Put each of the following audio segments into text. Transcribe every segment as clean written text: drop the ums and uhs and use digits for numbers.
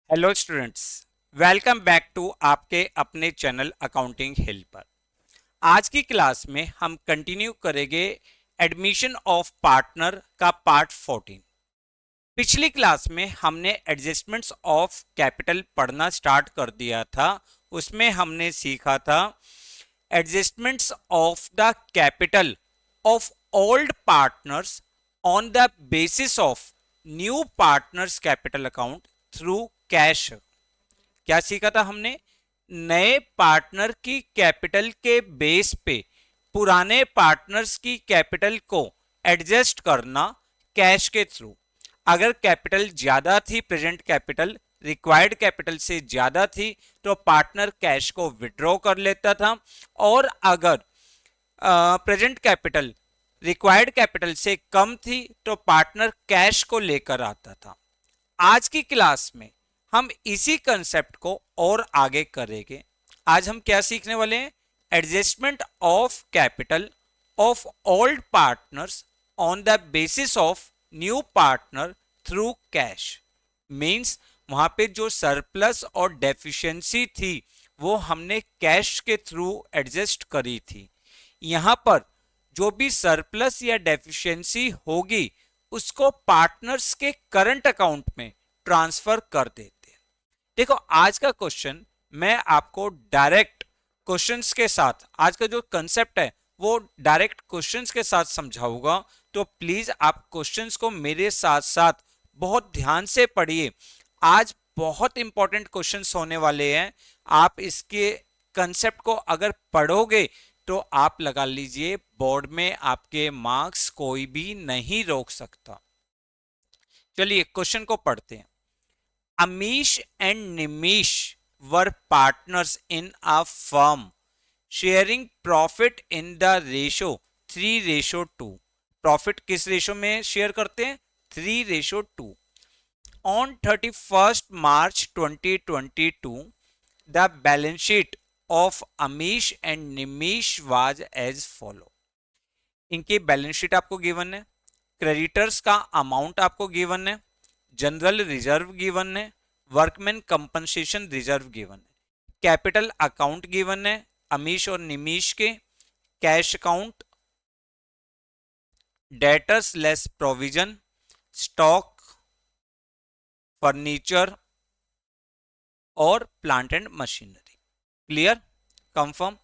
Hello students, welcome back to आपके अपने channel accounting हिल पर। आज की क्लास में हम कंटिन्यू करेंगे एडमिशन ऑफ पार्टनर का पार्ट 14। पिछली क्लास में हमने एडजस्टमेंट्स ऑफ कैपिटल पढ़ना स्टार्ट कर दिया था। उसमें हमने सीखा था adjustments of the capital of old partners on the basis of new partners capital account through cash. क्या सीखा था हमने? नए पार्टनर की कैपिटल के बेस पे पुराने पार्टनर्स की कैपिटल को एडजस्ट करना कैश के थ्रू। अगर कैपिटल ज्यादा थी, प्रेजेंट कैपिटल रिक्वायर्ड कैपिटल से ज्यादा थी, तो पार्टनर कैश को विड्रॉ कर लेता था। और अगर प्रेजेंट कैपिटल रिक्वायर्ड कैपिटल से कम थी, तो पार्टनर कैश को लेकर आता था। आज की क्लास में हम इसी कंसेप्ट को और आगे करेंगे। आज हम क्या सीखने वाले हैं? Adjustment of capital of old partners on the basis of new partner through cash. Means वहां पे जो सरप्लस और डेफिशिएंसी थी वो हमने कैश के थ्रू एडजस्ट करी थी। यहां पर जो भी सरप्लस या डेफिशिएंसी होगी उसको पार्टनर्स के करंट अकाउंट में ट्रांसफर कर देते हैं। देखो, आज का क्वेश्चन मैं आपको डायरेक्ट क्वेश्चंस के साथ, आज का जो कंसेप्ट है वो डायरेक्ट क्वेश्चंस के साथ समझाऊंगा। तो प्लीज आप क्वेश्चंस को मेरे साथ साथ बहुत ध्यान से पढ़िए। आज बहुत इंपॉर्टेंट क्वेश्चंस होने वाले हैं। आप इसके कंसेप्ट को अगर पढ़ोगे तो आप लगा लीजिए बोर्ड में आपके मार्क्स कोई भी नहीं रोक सकता। चलिए क्वेश्चन को पढ़ते हैं। Amish and Nimish were partners in a firm sharing profit in the ratio 3:2। Profit किस रेशो में शेयर करते हैं? 3:2। On 31st March 2022 the balance sheet of Amish and Nimish was as follow. इनकी बैलेंस शीट आपको गिवन है, क्रेडिटर्स का अमाउंट आपको गिवन है, जनरल रिजर्व गिवन है, वर्कमैन कंपनसेशन रिजर्व गिवन है, कैपिटल अकाउंट गिवन है अमीश और निमीश के, cash account, debtors less provision, stock, furniture और plant and machinery. Clear? Confirm?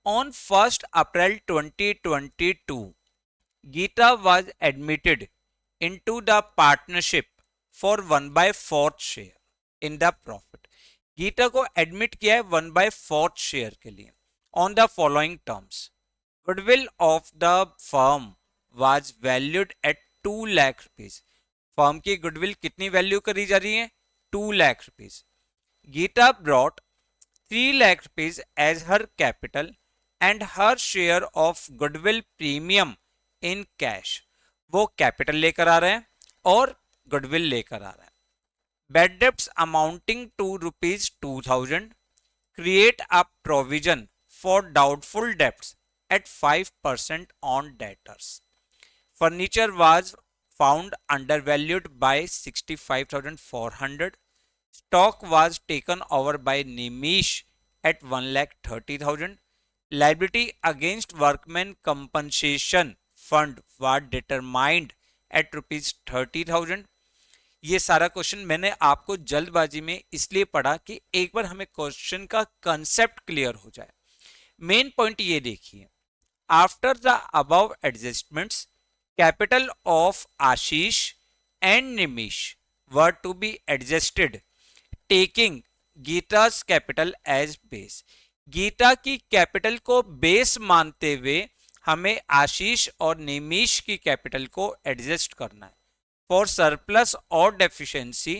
On 1st April 2022 Geeta was admitted into the partnership for 1/4 share in the profit। Geeta को admit किया है 1/4 share के लिए on the following terms. Goodwill of the firm was valued at 2 lakh rupees. Firm की goodwill कितनी value करी जा रही है? 2 lakh rupees. Geeta brought 3 lakh rupees as her capital and her share of goodwill premium in cash। वो capital लेकर आ रहे हैं और गुडविल लेकर आ रहे हैं। Bad debts amounting to ₹2,000 create a provision for doubtful debts at 5% on debtors। Furniture was found undervalued by 65,400। Stock was taken over by Nimish at 1,30,000। Liability against workmen compensation fund was determined at ₹30,000। ये सारा question मैंने आपको जल्दबाजी में इसलिए पढ़ा कि एक बार हमें क्वेश्चन का कंसेप्ट क्लियर हो जाए। मेन पॉइंट ये देखिए, after the above adjustments capital of Ashish and Nimish were to be adjusted taking Geeta's capital as base. Geeta की कैपिटल को बेस मानते हुए हमें आशीष और निमिश की कैपिटल को एडजस्ट करना है। फॉर सरप्लस और deficiency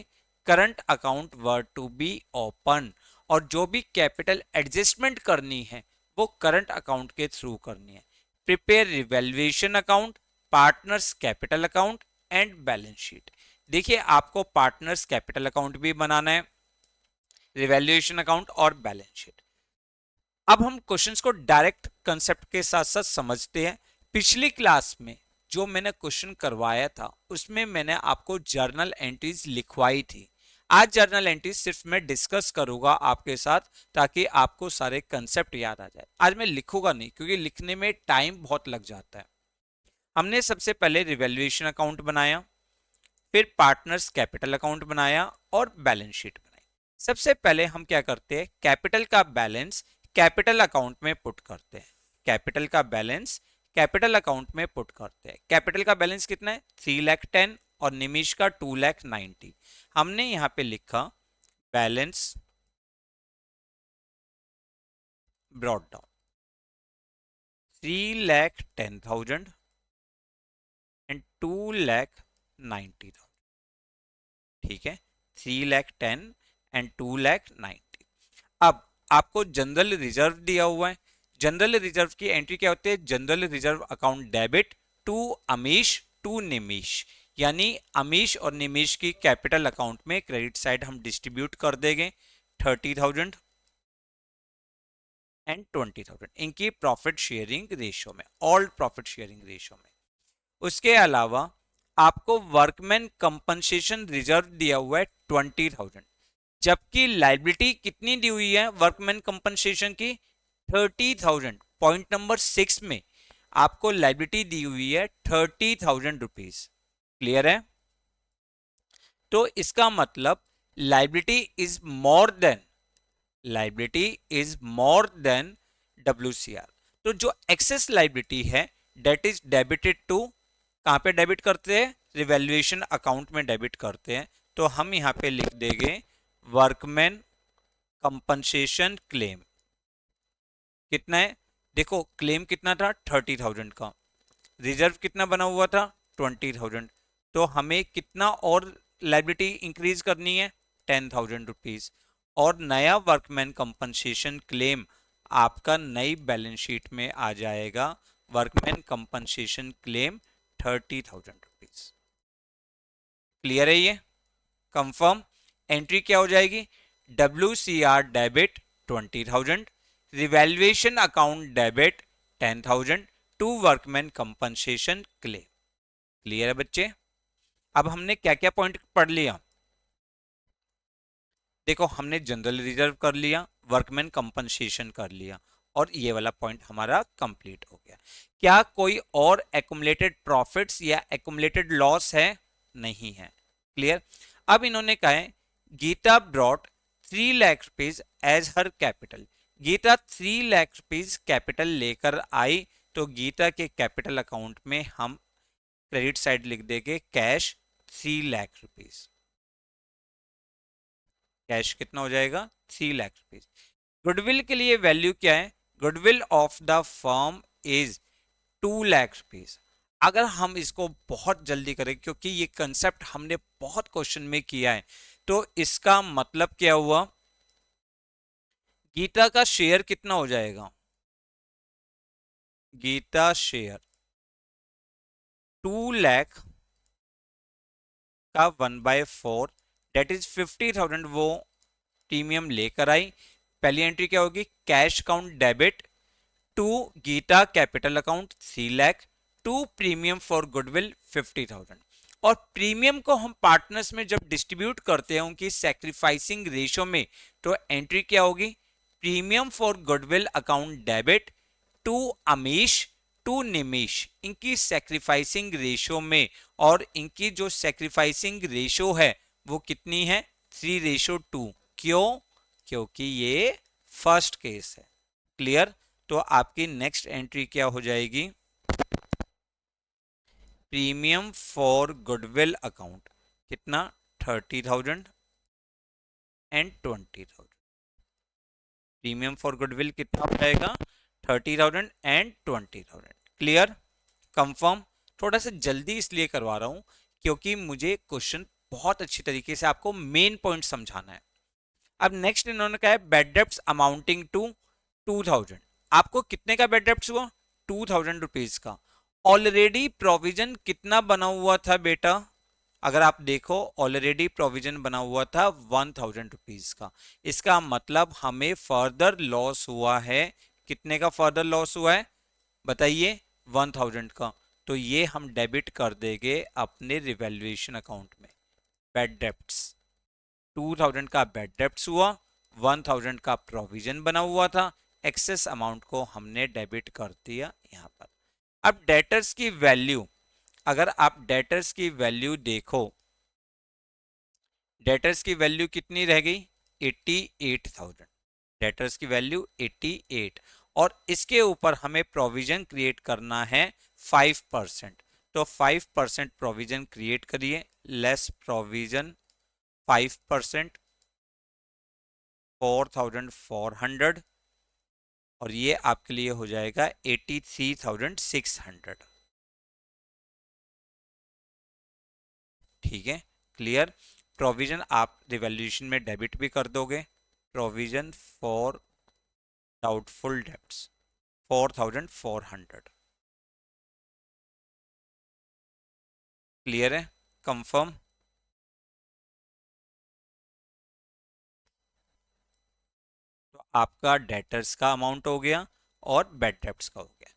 current account were to be open. और जो भी कैपिटल एडजस्टमेंट करनी है वो करंट अकाउंट के थ्रू करनी है। Prepare revaluation account, partners capital account and balance sheet. देखिए, आपको पार्टनर्स कैपिटल अकाउंट भी बनाना है, रिवैल्यूएशन अकाउंट और बैलेंस शीट। अब हम क्वेश्चंस को डायरेक्ट कंसेप्ट के साथ साथ समझते हैं। पिछली क्लास में जो मैंने क्वेश्चन करवाया था उसमें मैंने आपको जर्नल एंट्रीज लिखवाई थी। आज जर्नल एंट्री सिर्फ मैं डिस्कस करूंगा आपके साथ ताकि आपको सारे कंसेप्ट याद आ जाए। आज मैं लिखूंगा नहीं क्योंकि लिखने में टाइम बहुत लग जाता है। हमने सबसे पहले रिवैल्यूएशन अकाउंट बनाया, फिर पार्टनर्स कैपिटल अकाउंट बनाया और बैलेंस शीट बनाई। सबसे पहले हम क्या करते हैं, कैपिटल का बैलेंस कैपिटल अकाउंट में पुट करते हैं। कैपिटल का बैलेंस कैपिटल अकाउंट में पुट करते हैं। कैपिटल का बैलेंस कितना है, 3,10,000 और निमिष का 2,90,000। हमने यहां पे लिखा बैलेंस ब्रॉट डाउन 3,10,000 एंड 2,90,000। ठीक है, 3,10,000 एंड 2,90,000। अब आपको जनरल रिजर्व दिया हुआ है। जनरल रिजर्व की एंट्री क्या होती है, general reserve account debit to Amish to Nimish, यानी अमीश और निमिष की कैपिटल अकाउंट में क्रेडिट साइड हम डिस्ट्रीब्यूट कर देंगे 30,000 एंड 20,000 इनकी प्रॉफिट शेयरिंग रेशियो में, ऑल प्रॉफिट शेयरिंग रेशियो में। उसके अलावा आपको वर्कमैन कंपनसेशन रिजर्व दिया हुआ है 20,000, जबकि लाइबिलिटी कितनी दी हुई है वर्कमैन कंपनसेशन की, 30,000। पॉइंट नंबर 6 में आपको लाइबिलिटी दी हुई है 30,000 रुपीज। क्लियर है? तो इसका मतलब liability is more then, liability is more then WCR। तो जो एक्सेस लाइबिलिटी है डेट इज डेबिटेड टू, कहां पे डेबिट करते हैं, रिवैल्यूएशन अकाउंट में डेबिट करते हैं। तो हम यहां पे लिख देंगे वर्कमैन कंपनसेशन क्लेम। कितना है, देखो क्लेम कितना था 30,000 का, रिजर्व कितना बना हुआ था 20,000। तो हमें कितना और लाइबिलिटी इंक्रीज करनी है 10,000 रुपीज, और नया वर्कमैन कंपनसेशन क्लेम आपका नई बैलेंस शीट में आ जाएगा, workman compensation claim 30,000 rupees. Clear है ये? कंफर्म। एंट्री क्या हो जाएगी, WCR debit 20,000, revaluation account debit 10,000 to workman compensation claim. Clear है बच्चे? अब हमने क्या क्या पॉइंट पढ़ लिया, देखो हमने जनरल रिजर्व कर लिया, वर्कमैन कंपनसेशन कर लिया, और ये वाला पॉइंट हमारा कंप्लीट हो गया। क्या कोई और एक्युमुलेटेड प्रॉफिट्स या एक्युमुलेटेड लॉस है? नहीं है। क्लियर। अब इन्होंने कहा है Geeta brought 3 lakh rupees as her capital. Geeta 3 lakh rupees capital लेकर आई, तो गीता के कैपिटल अकाउंट में हम क्रेडिट साइड लिख देंगे कैश 3 लाख रुपीज। कैश कितना हो जाएगा 3 लाख रुपीज। गुडविल के लिए वैल्यू क्या है, goodwill of the firm is 2 lakh rupees. अगर हम इसको बहुत जल्दी करें, क्योंकि ये कंसेप्ट हमने बहुत क्वेश्चन में किया है, तो इसका मतलब क्या हुआ, गीता का शेयर कितना हो जाएगा, गीता शेयर 2 लाख का 1/4 डेट इज 50,000 वो प्रीमियम लेकर आई। पहली एंट्री क्या होगी, cash account debit to Geeta capital account 3 lakh to premium for goodwill 50,000। और प्रीमियम को हम पार्टनर्स में जब डिस्ट्रीब्यूट करते हैं उनकी सैक्रिफाइसिंग रेशियो में, तो एंट्री क्या होगी, premium for goodwill account debit to Amish to Nimish, इनकी सैक्रिफाइसिंग रेशियो में। और इनकी जो सैक्रिफाइसिंग रेशियो है वो कितनी है, 3:2। क्यों, क्योंकि ये फर्स्ट केस है। क्लियर। तो आपकी नेक्स्ट एंट्री क्या हो जाएगी, प्रीमियम फॉर गुडविल अकाउंट कितना 30,000 एंड 20,000। प्रीमियम फॉर गुडविल कितना हो जाएगा 30,000 एंड 20,000। Clear, confirm. थोड़ा सा जल्दी इसलिए करवा रहा हूं क्योंकि मुझे क्वेश्चन बहुत अच्छी तरीके से आपको मेन पॉइंट समझाना है। अब नेक्स्ट इन्होंने कहा है बेड डेप्ट्स अमाउंटिंग टू 2,000। आपको कितने का बेड डेप्ट्स हुआ, 2,000 रुपीज का। ऑलरेडी प्रोविजन कितना बना हुआ था बेटा, अगर आप देखो ऑलरेडी प्रोविजन बना हुआ था 1,000 रुपीज का। इसका मतलब हमें फर्दर लॉस हुआ है, कितने का फर्दर लॉस हुआ है बताइए, 1,000 का। तो ये हम डेबिट कर देंगे अपने रिवैल्यूएशन अकाउंट में, बेड डेप्ट्स। 2000 का बैड डेब्ट्स हुआ, 1000 का प्रोविजन बना हुआ था, एक्सेस अमाउंट को हमने डेबिट कर दिया यहाँ पर। अब डेटर्स की वैल्यू, अगर आप डेटर्स की वैल्यू देखो, डेटर्स की वैल्यू कितनी रह गई, 88,000। डेटर्स की वैल्यू 88 और इसके ऊपर हमें प्रोविजन क्रिएट करना है 5%। तो 5% प्रोविजन क्रिएट करिए, लेस प्रोविजन 5%, 4,400 और ये आपके लिए हो जाएगा 83,600। ठीक है, क्लियर। प्रोविजन आप रिवैल्यूएशन में डेबिट भी कर दोगे, provision for doubtful debts 4,400। Clear है, कंफर्म। तो आपका डेटर्स का अमाउंट हो गया और बैड डेब्ट्स का हो गया।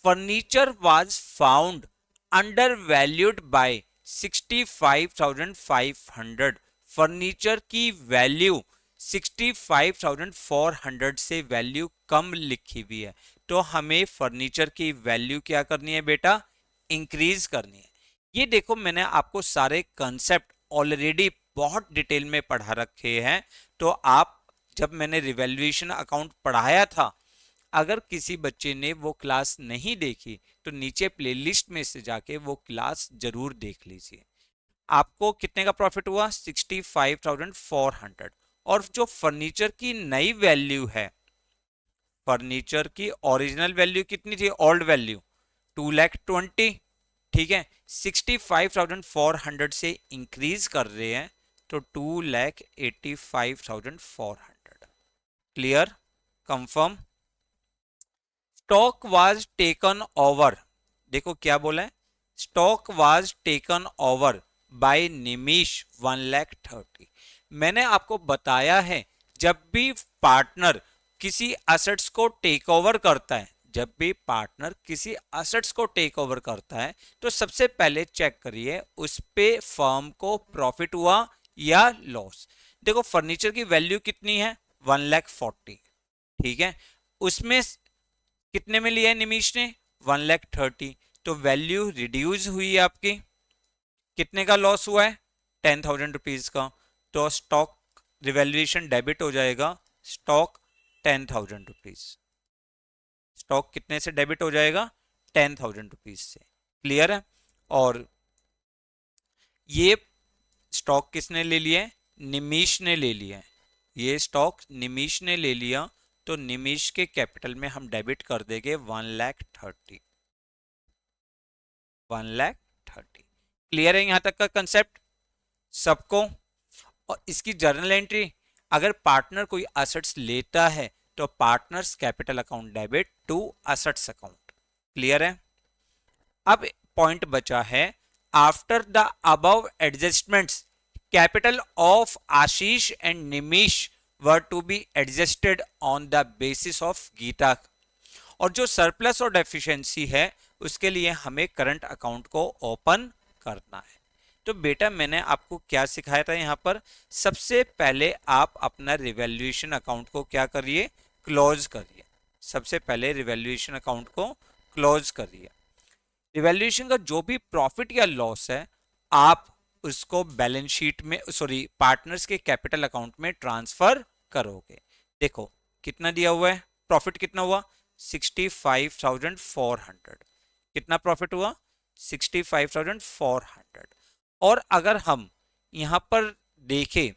Furniture was found under valued bye 65,500। Furniture की वैल्यू 65,400 से वैल्यू कम लिखी हुई है, तो हमें फर्नीचर की वैल्यू क्या करनी है बेटा, इंक्रीज करनी है। ये देखो मैंने आपको सारे कंसेप्ट ऑलरेडी बहुत डिटेल में पढ़ा रखे हैं। तो आप, जब मैंने रिवैल्यूएशन अकाउंट पढ़ाया था, अगर किसी बच्चे ने वो क्लास नहीं देखी तो नीचे प्लेलिस्ट में से जाके वो क्लास जरूर देख लीजिए। आपको कितने का प्रॉफिट हुआ, 65,400। और जो फर्नीचर की नई वैल्यू है, फर्नीचर की ओरिजिनल वैल्यू कितनी थी, ओल्ड वैल्यू 2,20,000। ठीक है, 65,400 से इंक्रीज कर रहे हैं तो 2,85,400। Clear, confirm. Stock was taken over, देखो क्या बोला है, stock was taken over by Nimish 1,30,000। मैंने आपको बताया है, जब भी पार्टनर किसी एसेट्स को टेक ओवर करता है, जब भी पार्टनर किसी एसेट्स को टेक ओवर करता है तो सबसे पहले चेक करिए उस पे फर्म को प्रॉफिट हुआ या लॉस। देखो फर्नीचर की वैल्यू कितनी है, 1,40,000। ठीक है, उसमें कितने में लिया है निमीश ने, 1,30,000। तो वैल्यू रिड्यूस हुई है आपकी, कितने का लॉस हुआ है, 10,000 रुपीज का। तो स्टॉक रिवैल्यूएशन डेबिट हो जाएगा, स्टॉक 10,000 रुपीज। स्टॉक कितने से डेबिट हो जाएगा, 10,000 रुपीज से। क्लियर है। और ये स्टॉक किसने ले लिया है, निमीश ने ले लिया है। ये स्टॉक निमीश ने ले लिया, तो निमीश के कैपिटल में हम डेबिट कर देंगे 1,30,000। 1,30,000। क्लियर है यहां तक का कंसेप्ट सबको। और इसकी जर्नल एंट्री, अगर पार्टनर कोई एसेट्स लेता है तो partners capital account debit to assets account. Clear है। अब पॉइंट बचा है, after the above adjustments capital of Ashish and Nimish were to be adjusted on the basis of Geeta. और जो सरप्लस और डेफिशिएंसी है उसके लिए हमें करंट अकाउंट को ओपन करना है। तो बेटा मैंने आपको क्या सिखाया था यहाँ पर, सबसे पहले आप अपना रिवैल्यूएशन अकाउंट को क्या करिए, क्लोज करिए। सबसे पहले रिवैल्यूएशन अकाउंट को क्लोज करिए। रिवैल्यूएशन का जो भी प्रॉफिट या लॉस है आप उसको बैलेंस शीट में, सॉरी पार्टनर्स के कैपिटल अकाउंट में ट्रांसफर करोगे। देखो कितना दिया हुआ है, प्रॉफिट कितना हुआ, 65,400। कितना प्रॉफिट हुआ, 65,400। और अगर हम यहां पर देखें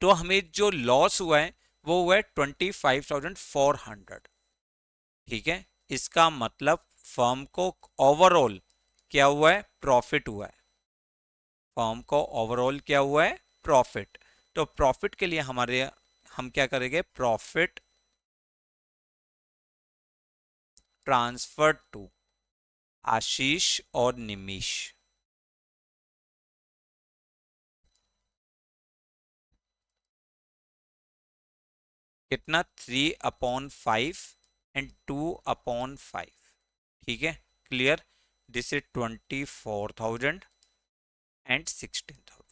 तो हमें जो लॉस हुआ है वो हुआ है 25,400। ठीक है, इसका मतलब फर्म को ओवरऑल क्या हुआ है, प्रॉफिट हुआ है। फर्म को ओवरऑल क्या हुआ है, प्रॉफिट। तो प्रॉफिट के लिए हमारे हम क्या करेंगे, प्रॉफिट ट्रांसफर टू आशीष और निमिष। कितना, 3/5 एंड 2/5। ठीक है, clear. This is 24,000 and 16,000।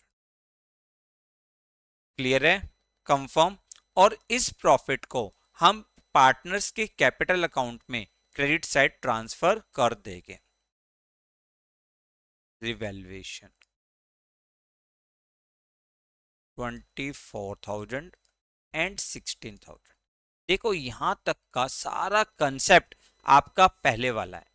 Clear है, कंफर्म। और इस प्रॉफिट को हम पार्टनर्स के कैपिटल अकाउंट में क्रेडिट साइड ट्रांसफर कर देंगे। Revaluation 24,000 and 16,000। देखो यहां तक का सारा कंसेप्ट आपका पहले वाला है,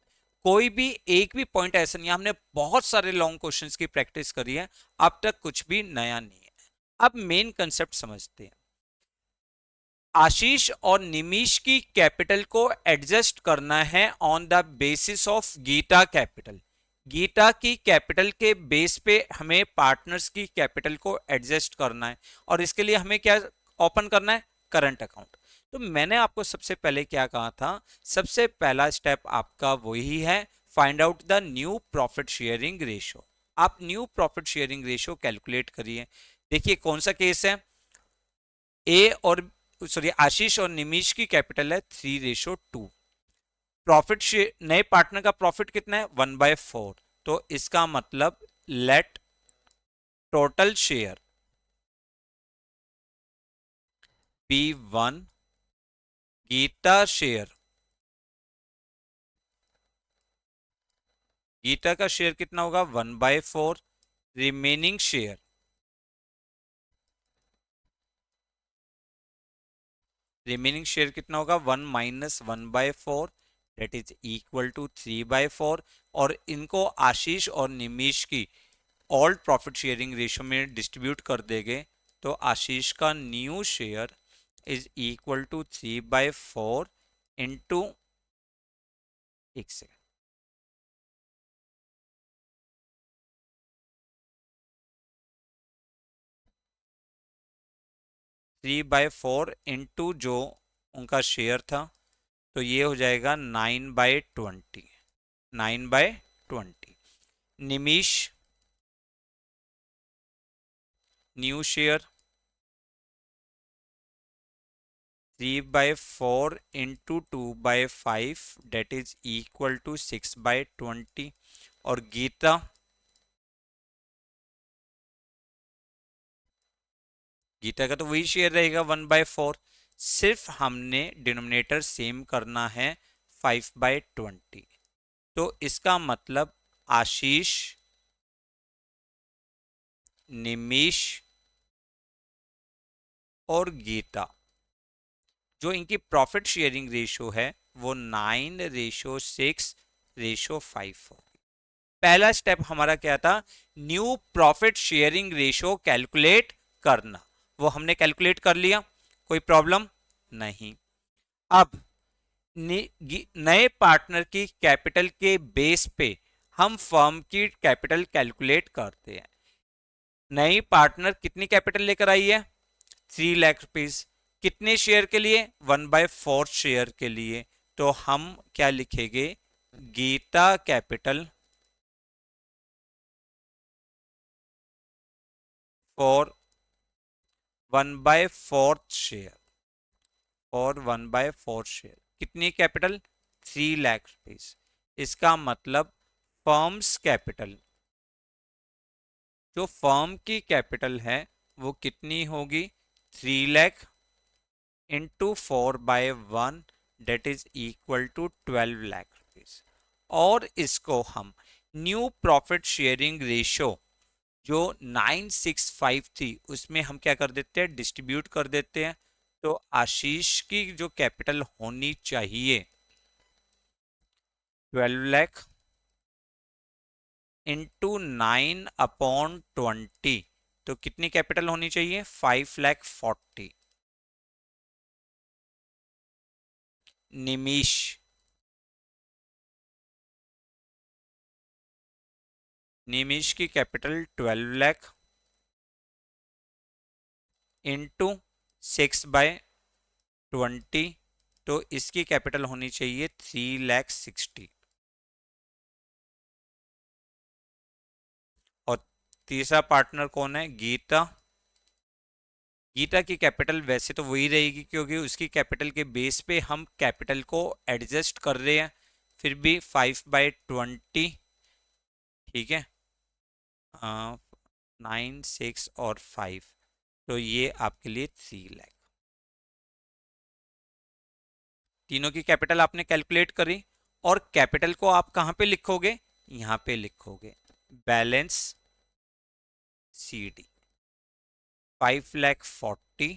कोई भी एक भी पॉइंट ऐसा नहीं है, हमने बहुत सारे लॉन्ग क्वेश्चंस की प्रैक्टिस करी है, अब तक कुछ भी नया नहीं है। अब मेन कंसेप्ट समझते हैं। आशीष और निमिष की कैपिटल को एडजस्ट करना है on the basis of Geeta capital. Geeta की कैपिटल के बेस पे हमें पार्टनर्स की कैपिटल को एडजस्ट करना है, और इसके लिए हमें क्या ओपन करना है, करंट अकाउंट। तो मैंने आपको सबसे पहले क्या कहा था, सबसे पहला स्टेप आपका वही है, find out the new profit sharing ratio. आप new profit sharing ratio calculate करिए। देखिए कौन सा केस है, ए और सॉरी आशीष और निमिष की कैपिटल है 3:2। प्रॉफिट नए पार्टनर का प्रॉफिट कितना है, 1/4। तो इसका मतलब let total share be 1, Geeta share, Geeta का शेयर कितना होगा 1/4, रिमेनिंग शेयर कितना होगा 1 - 1/4, दैट इज इक्वल टू 3/4। और इनको आशीष और निमिष की ऑल प्रॉफिट शेयरिंग रेशियो में डिस्ट्रीब्यूट कर देंगे, तो आशीष का new share is equal to 3/4 into, एक सेकेंड, 3/4 इंटू जो उनका शेयर था, तो ये हो जाएगा 9/20। 9/20। Nimish new share 3/4 into 2/5, that is equal to 6/20। और गीता का तो वही शेयर रहेगा 1/4, सिर्फ हमने डिनोमिनेटर सेम करना है 5/20। तो इसका मतलब आशीष, निमिष और गीता जो इनकी प्रॉफिट शेयरिंग रेशियो है वो 9:6:5 होगी। पहला स्टेप हमारा क्या था, new profit sharing ratio calculate करना, वो हमने कैलकुलेट कर लिया, कोई प्रॉब्लम नहीं। अब नए पार्टनर की कैपिटल के बेस पे हम फर्म की कैपिटल कैलकुलेट करते हैं। नई पार्टनर कितनी कैपिटल लेकर आई है, 3 लाख रुपीज। कितने शेयर के लिए, 1/4 शेयर के लिए। तो हम क्या लिखेंगे, गीता कैपिटल फॉर 1/4 शेयर, और 1/4 शेयर कितनी कैपिटल, 3 लाख रुपीज। इसका मतलब फर्म्स कैपिटल, जो फर्म की कैपिटल है वो कितनी होगी, 3 lakh into 4/1, that is equal to 12 lakh rupees. और इसको हम न्यू प्रॉफिट शेयरिंग रेशियो जो 965 थी उसमें हम क्या कर देते हैं, डिस्ट्रीब्यूट कर देते हैं। तो आशीष की जो कैपिटल होनी चाहिए 12 लाख इंटू 9/20, तो कितनी कैपिटल होनी चाहिए, 5,40,000। निमिष की कैपिटल 12 लाख इंटू 6/20, तो इसकी कैपिटल होनी चाहिए 3,60,000। और तीसरा पार्टनर कौन है, गीता। गीता की कैपिटल वैसे तो वही रहेगी क्योंकि उसकी कैपिटल के बेस पे हम कैपिटल को एडजस्ट कर रहे हैं, फिर भी 5/20, ठीक है, 9, 6 और 5, तो ये आपके लिए 3 लाख। तीनों की कैपिटल आपने कैलकुलेट करी और कैपिटल को आप कहां पे लिखोगे, यहां पे लिखोगे बैलेंस CD 5,40,000,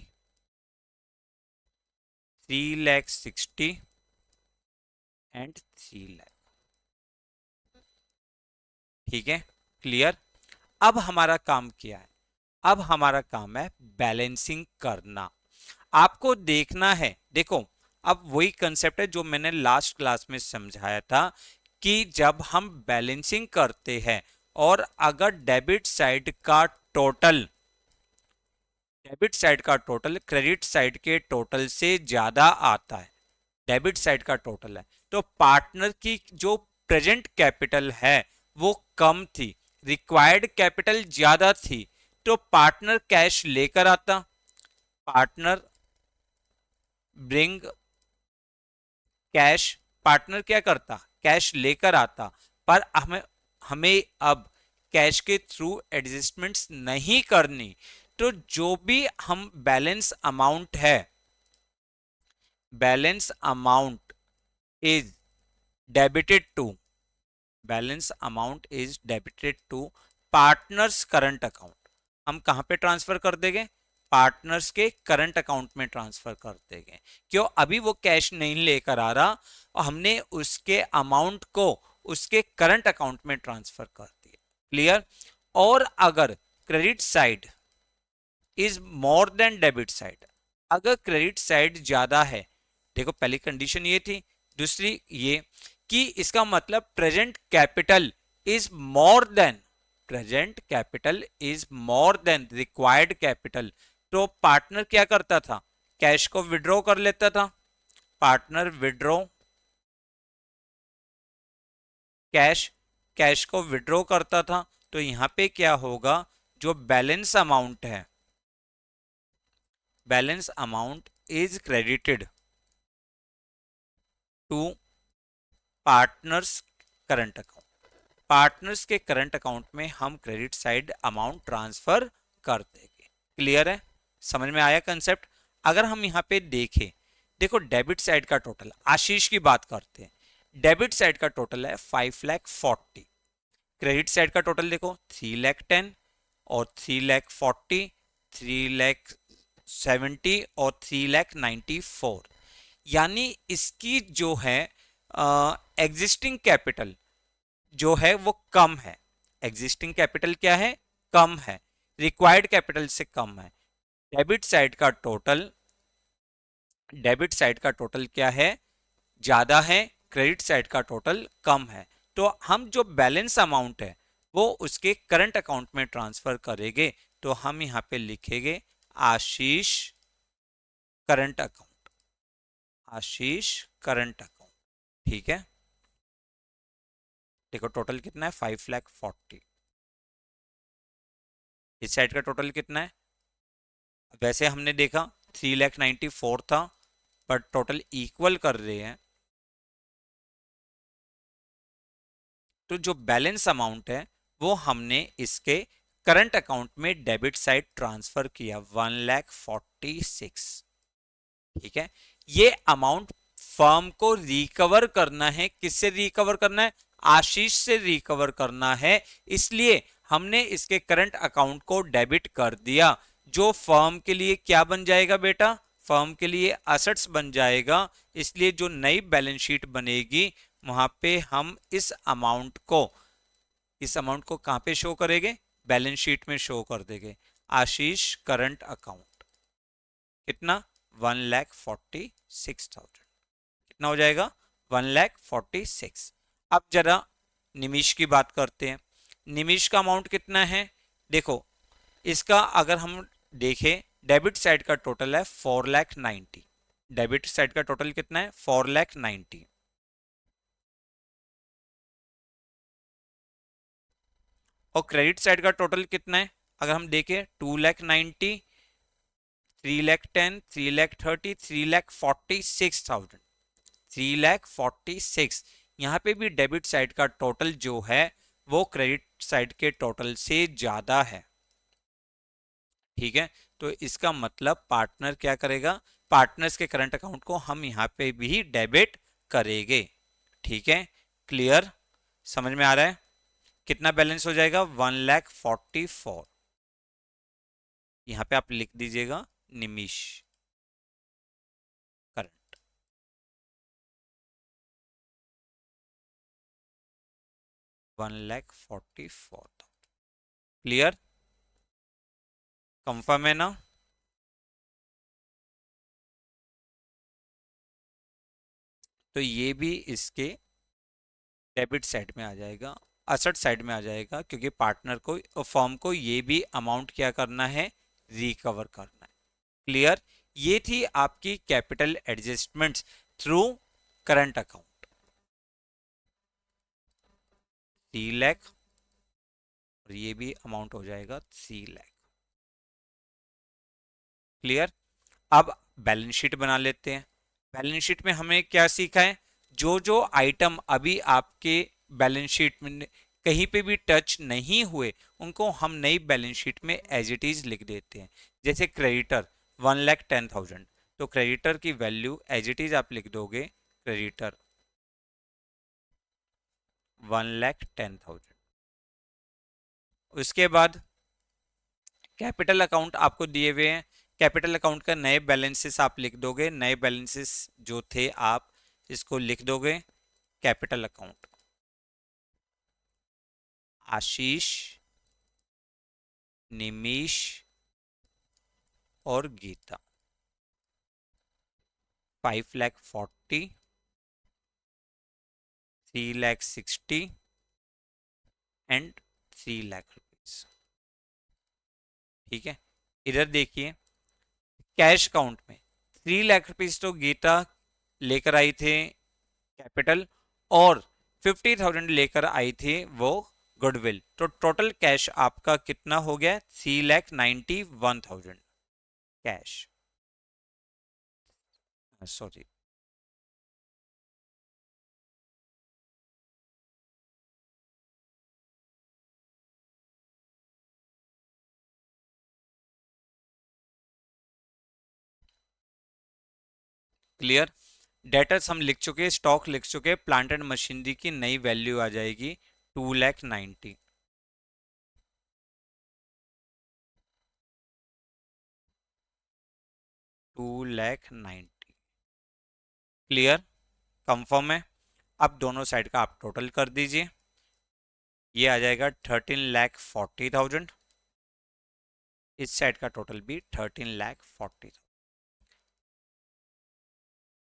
3,60,000 एंड 3 लाख। ठीक है, क्लियर। अब हमारा काम क्या है, अब हमारा काम है बैलेंसिंग करना। आपको देखना है, देखो अब वही कंसेप्ट है जो मैंने लास्ट क्लास में समझाया था कि जब हम बैलेंसिंग करते हैं और अगर डेबिट साइड का टोटल क्रेडिट साइड के टोटल से ज्यादा आता है, डेबिट साइड का टोटल है, तो पार्टनर की जो प्रेजेंट कैपिटल है वो कम थी, रिक्वायर्ड कैपिटल ज्यादा थी, तो पार्टनर कैश लेकर आता, पार्टनर ब्रिंग कैश, पार्टनर क्या करता, कैश लेकर आता। पर हमें हमें अब कैश के थ्रू एडजस्टमेंट्स नहीं करनी, तो जो भी हम balance amount is debited to balance amount is debited to partners current account, हम कहां पे ट्रांसफर कर देंगे, पार्टनर्स के करंट अकाउंट में ट्रांसफर कर देंगे। क्यों, अभी वो कैश नहीं लेकर आ रहा और हमने उसके अमाउंट को उसके करंट अकाउंट में ट्रांसफर कर दिया। क्लियर। और अगर credit side is more then debit side, अगर क्रेडिट साइड ज्यादा है, देखो पहली कंडीशन ये थी, दूसरी ये कि इसका मतलब present capital is more than required capital. तो पार्टनर क्या करता था, कैश को विड्रॉ कर लेता था, पार्टनर विड्रॉ कैश को विड्रॉ करता था। तो यहां पे क्या होगा, जो balance amount is credited to partners current account, partners के करंट अकाउंट में हम क्रेडिट साइड अमाउंट ट्रांसफर कर देंगे। क्लियर है, समझ में आया कंसेप्ट। अगर हम यहाँ पे देखें, देखो डेबिट साइड का टोटल, आशीष की बात करते हैं, डेबिट साइड का टोटल है 5,40,000, क्रेडिट साइड का टोटल देखो 3,10,000 और 3,40,000, 3,70,000 और 3,94,000। यानी इसकी जो है एग्जिस्टिंग कैपिटल जो है वो कम है, एग्जिस्टिंग कैपिटल क्या है, कम है, रिक्वायर्ड कैपिटल से कम है। डेबिट साइड का टोटल क्या है, ज्यादा है, क्रेडिट साइड का टोटल कम है। तो हम जो बैलेंस अमाउंट है वो उसके करंट अकाउंट में ट्रांसफर करेंगे। तो हम यहां पे लिखेंगे आशीष करंट अकाउंट, आशीष करंट अकाउंट। ठीक है, देखो टोटल कितना है 5,40,000, इस साइड का टोटल कितना है, वैसे हमने देखा 3,94,000 था, पर टोटल इक्वल कर रहे हैं, तो जो बैलेंस अमाउंट है वो हमने इसके करंट अकाउंट में डेबिट साइड ट्रांसफर किया 1,46,000। ठीक है, ये अमाउंट फर्म को रिकवर करना है, किससे रिकवर करना है, आशीष से रिकवर करना है, इसलिए हमने इसके करंट अकाउंट को डेबिट कर दिया, जो फर्म के लिए क्या बन जाएगा बेटा, फर्म के लिए असेट्स बन जाएगा। इसलिए जो नई बैलेंस शीट बनेगी वहां पे हम इस अमाउंट को कहां पे शो करेंगे, बैलेंस शीट में शो कर देंगे, आशीष करंट अकाउंट, कितना 1,46,000, कितना हो जाएगा 1,46,000। अब जरा निमिष की बात करते हैं, निमिष का अमाउंट कितना है, देखो इसका अगर हम देखें, डेबिट साइड का टोटल है 4,90,000, डेबिट साइड का टोटल कितना है 4,90,000, और क्रेडिट साइड का टोटल कितना है अगर हम देखें 2,90,000, 3,10,000, 3,30,000, 3,46,000, 3,46,000। यहाँ पे भी डेबिट साइड का टोटल जो है वो क्रेडिट साइड के टोटल से ज्यादा है। ठीक है, तो इसका मतलब पार्टनर क्या करेगा, पार्टनर्स के करंट अकाउंट को हम यहाँ पे भी डेबिट करेंगे। ठीक है, क्लियर, समझ में आ रहा है? कितना बैलेंस हो जाएगा, 1,44,000। यहाँ पे आप लिख दीजिएगा निमिष करंट। 1,44,000। क्लियर, कंफर्म है ना? तो ये भी इसके डेबिट साइड में आ जाएगा, असेट साइड में आ जाएगा, क्योंकि पार्टनर को, फर्म को ये भी अमाउंट क्या करना है, रिकवर करना है। क्लियर, ये थी आपकी capital adjustments through current account. 3 lakh और ये भी अमाउंट हो जाएगा 3 लाख। क्लियर, अब बैलेंस शीट बना लेते हैं। बैलेंस शीट में हमें क्या सीखा है, जो जो आइटम अभी आपके बैलेंस शीट में कहीं पे भी टच नहीं हुए उनको हम नई बैलेंस शीट में एज इट इज लिख देते हैं। जैसे क्रेडिटर 1,10,000, तो क्रेडिटर की वैल्यू एज इट इज आप लिख दोगे, क्रेडिटर 1,10,000। उसके बाद कैपिटल अकाउंट आपको दिए हुए हैं, कैपिटल अकाउंट का नए बैलेंसेस आप लिख दोगे, नए बैलेंसेस जो थे आप इसको लिख दोगे। कैपिटल अकाउंट आशीष, निमिष और गीता, 5,40,000, 3,60,000 एंड 3 लाख रुपीज। ठीक है, इधर देखिए कैश अकाउंट में 3 लाख रुपीज तो गीता लेकर आई थे कैपिटल, और 50,000 लेकर आई थी वो गुडविल। तो टोटल कैश आपका कितना हो गया, 3,91,000 कैश, सॉरी। क्लियर, डेटर्स हम लिख चुके, स्टॉक लिख चुके, प्लांट एंड मशीनरी की नई वैल्यू आ जाएगी 2,90,000। 2,90,000। क्लियर, कंफर्म है? अब दोनों साइड का आप टोटल कर दीजिए, ये आ जाएगा 13,40,000, इस साइड का टोटल भी 13,40,000।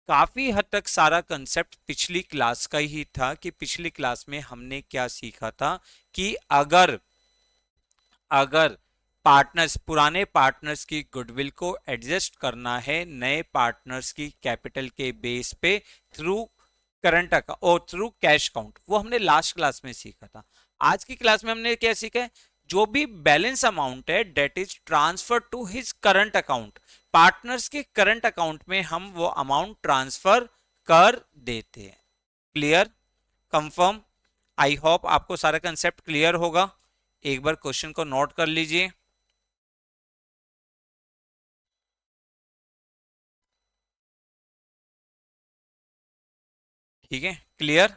काफी हद तक सारा कंसेप्ट पिछली क्लास का ही था, कि पिछली क्लास में हमने क्या सीखा था कि अगर अगर पार्टनर्स, पुराने पार्टनर्स की गुडविल को एडजस्ट करना है नए पार्टनर्स की कैपिटल के बेस पे थ्रू करंट अकाउंट और थ्रू कैश अकाउंट, वो हमने लास्ट क्लास में सीखा था। आज की क्लास में हमने क्या सीखा है, जो भी बैलेंस अमाउंट है that is transfer to his current account, partners के करंट अकाउंट में हम वो अमाउंट ट्रांसफर कर देते हैं। Clear, confirm? आई होप आपको सारा कंसेप्ट क्लियर होगा। एक बार क्वेश्चन को नोट कर लीजिए। ठीक है, क्लियर।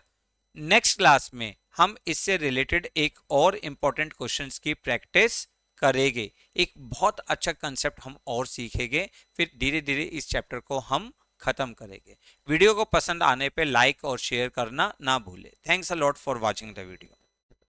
नेक्स्ट क्लास में हम इससे रिलेटेड एक और इंपॉर्टेंट क्वेश्चंस की प्रैक्टिस करेंगे, एक बहुत अच्छा कंसेप्ट हम और सीखेंगे, फिर धीरे धीरे इस चैप्टर को हम खत्म करेंगे। वीडियो को पसंद आने पे लाइक और शेयर करना ना भूलें। Thanks a lot for watching the video.